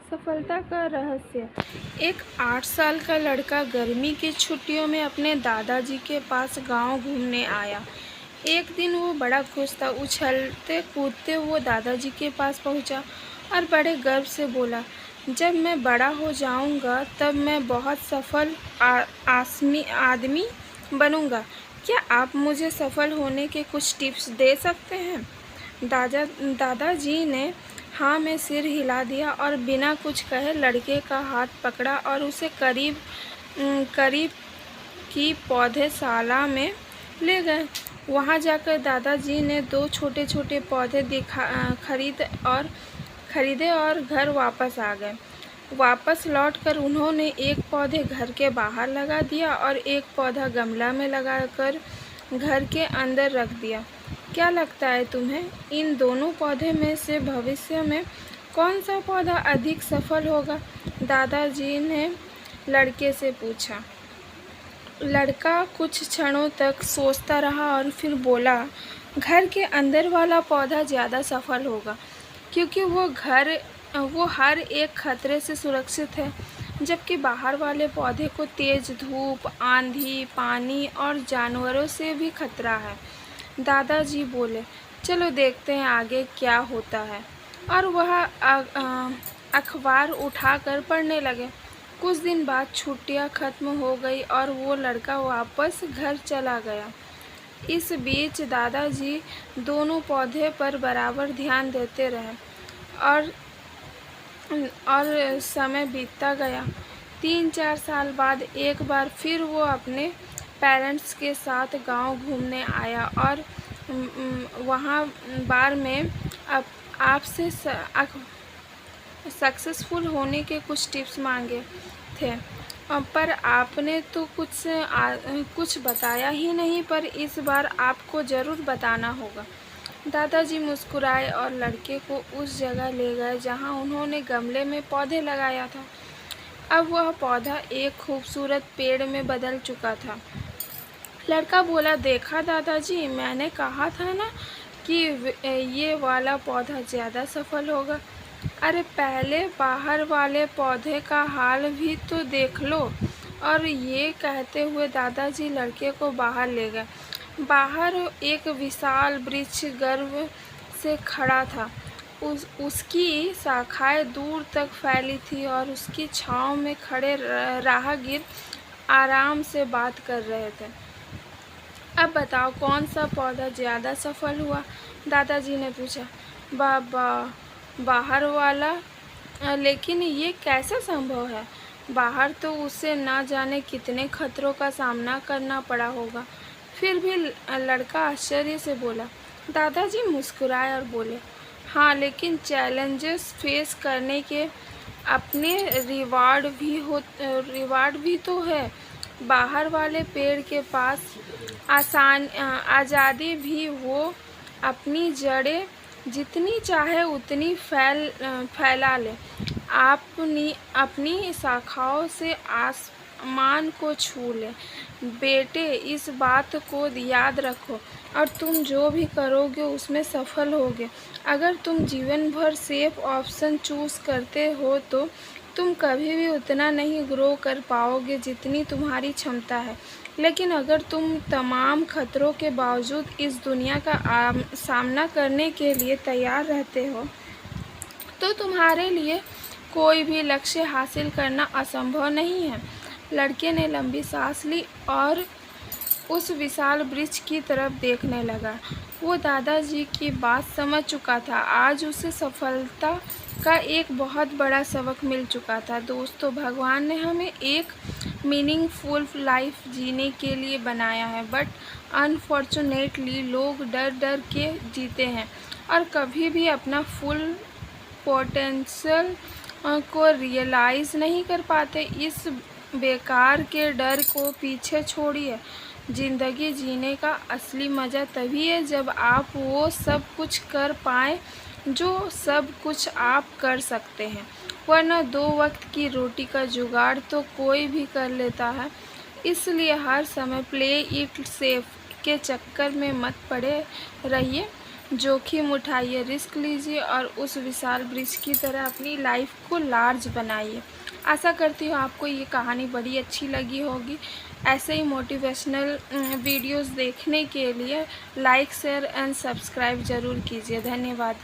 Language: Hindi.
सफलता का रहस्य। एक 8 साल का लड़का गर्मी की छुट्टियों में अपने दादाजी के पास गांव घूमने आया। एक दिन वो बड़ा खुश था। उछलते कूदते वो दादाजी के पास पहुंचा और बड़े गर्व से बोला, जब मैं बड़ा हो जाऊंगा तब मैं बहुत सफल आदमी बनूंगा। क्या आप मुझे सफल होने के कुछ टिप्स दे सकते हैं? दादाजी ने हाँ में सिर हिला दिया और बिना कुछ कहे लड़के का हाथ पकड़ा और उसे करीब की पौधेशाला में ले गए। वहाँ जाकर दादाजी ने 2 छोटे-छोटे पौधे खरीदे और घर वापस आ गए। वापस लौटकर उन्होंने एक पौधे घर के बाहर लगा दिया और एक पौधा गमला में लगाकर घर के अंदर रख दिया। क्या लगता है तुम्हें, इन दोनों पौधे में से भविष्य में कौन सा पौधा अधिक सफल होगा? दादाजी ने लड़के से पूछा। लड़का कुछ क्षणों तक सोचता रहा और फिर बोला, घर के अंदर वाला पौधा ज़्यादा सफल होगा, क्योंकि वो हर एक खतरे से सुरक्षित है, जबकि बाहर वाले पौधे को तेज धूप, आंधी, पानी और जानवरों से भी खतरा है। दादाजी बोले, चलो देखते हैं आगे क्या होता है। और वह अखबार उठाकर पढ़ने लगे। कुछ दिन बाद छुट्टियां खत्म हो गई और वो लड़का वापस घर चला गया। इस बीच दादाजी दोनों पौधे पर बराबर ध्यान देते रहे और समय बीतता गया। 3-4 साल बाद एक बार फिर वो अपने पेरेंट्स के साथ गांव घूमने आया और वहाँ बार में आपसे सक्सेसफुल होने के कुछ टिप्स मांगे थे। पर आपने तो कुछ बताया ही नहीं, पर इस बार आपको ज़रूर बताना होगा। दादाजी मुस्कुराए और लड़के को उस जगह ले गए जहाँ उन्होंने गमले में पौधे लगाया था। अब वह पौधा एक खूबसूरत पेड़ में बदल चुका था। लड़का बोला, देखा दादाजी, मैंने कहा था ना कि ये वाला पौधा ज़्यादा सफल होगा। अरे पहले बाहर वाले पौधे का हाल भी तो देख लो। और ये कहते हुए दादाजी लड़के को बाहर ले गए। बाहर एक विशाल वृक्ष गर्व से खड़ा था। उसकी शाखाएं दूर तक फैली थी और उसकी छांव में खड़े राहगीर आराम से बात कर रहे थे। अब बताओ कौन सा पौधा ज़्यादा सफल हुआ? दादाजी ने पूछा। बाहर वाला। लेकिन ये कैसे संभव है? बाहर तो उसे ना जाने कितने खतरों का सामना करना पड़ा होगा। फिर भी लड़का आश्चर्य से बोला। दादाजी मुस्कुराए और बोले, हाँ, लेकिन चैलेंजेस फेस करने के अपने रिवार्ड भी तो है। बाहर वाले पेड़ के पास आज़ादी भी, वो अपनी जड़ें जितनी चाहे उतनी फैला ले, अपनी शाखाओं से आसमान को छू ले। बेटे, इस बात को याद रखो और तुम जो भी करोगे उसमें सफल होगे। अगर तुम जीवन भर सेफ ऑप्शन चूज़ करते हो तो तुम कभी भी उतना नहीं ग्रो कर पाओगे जितनी तुम्हारी क्षमता है। लेकिन अगर तुम तमाम खतरों के बावजूद इस दुनिया का सामना करने के लिए तैयार रहते हो तो तुम्हारे लिए कोई भी लक्ष्य हासिल करना असंभव नहीं है। लड़के ने लंबी सांस ली और उस विशाल वृक्ष की तरफ देखने लगा। वो दादाजी की बात समझ चुका था। आज उसे सफलता का एक बहुत बड़ा सबक मिल चुका था। दोस्तों, भगवान ने हमें एक मीनिंगफुल लाइफ जीने के लिए बनाया है, बट अनफॉर्चुनेटली लोग डर डर के जीते हैं और कभी भी अपना फुल पोटेंशियल को रियलाइज़ नहीं कर पाते। इस बेकार के डर को पीछे छोड़िए। ज़िंदगी जीने का असली मज़ा तभी है जब आप वो सब कुछ कर पाएँ जो सब कुछ आप कर सकते हैं, वरना 2 वक्त की रोटी का जुगाड़ तो कोई भी कर लेता है। इसलिए हर समय प्ले इट सेफ के चक्कर में मत पड़े रहिए। जोखिम उठाइए, रिस्क लीजिए और उस विशाल वृक्ष की तरह अपनी लाइफ को लार्ज बनाइए। आशा करती हूँ आपको ये कहानी बड़ी अच्छी लगी होगी। ऐसे ही मोटिवेशनल वीडियोस देखने के लिए लाइक, शेयर एंड सब्सक्राइब ज़रूर कीजिए। धन्यवाद।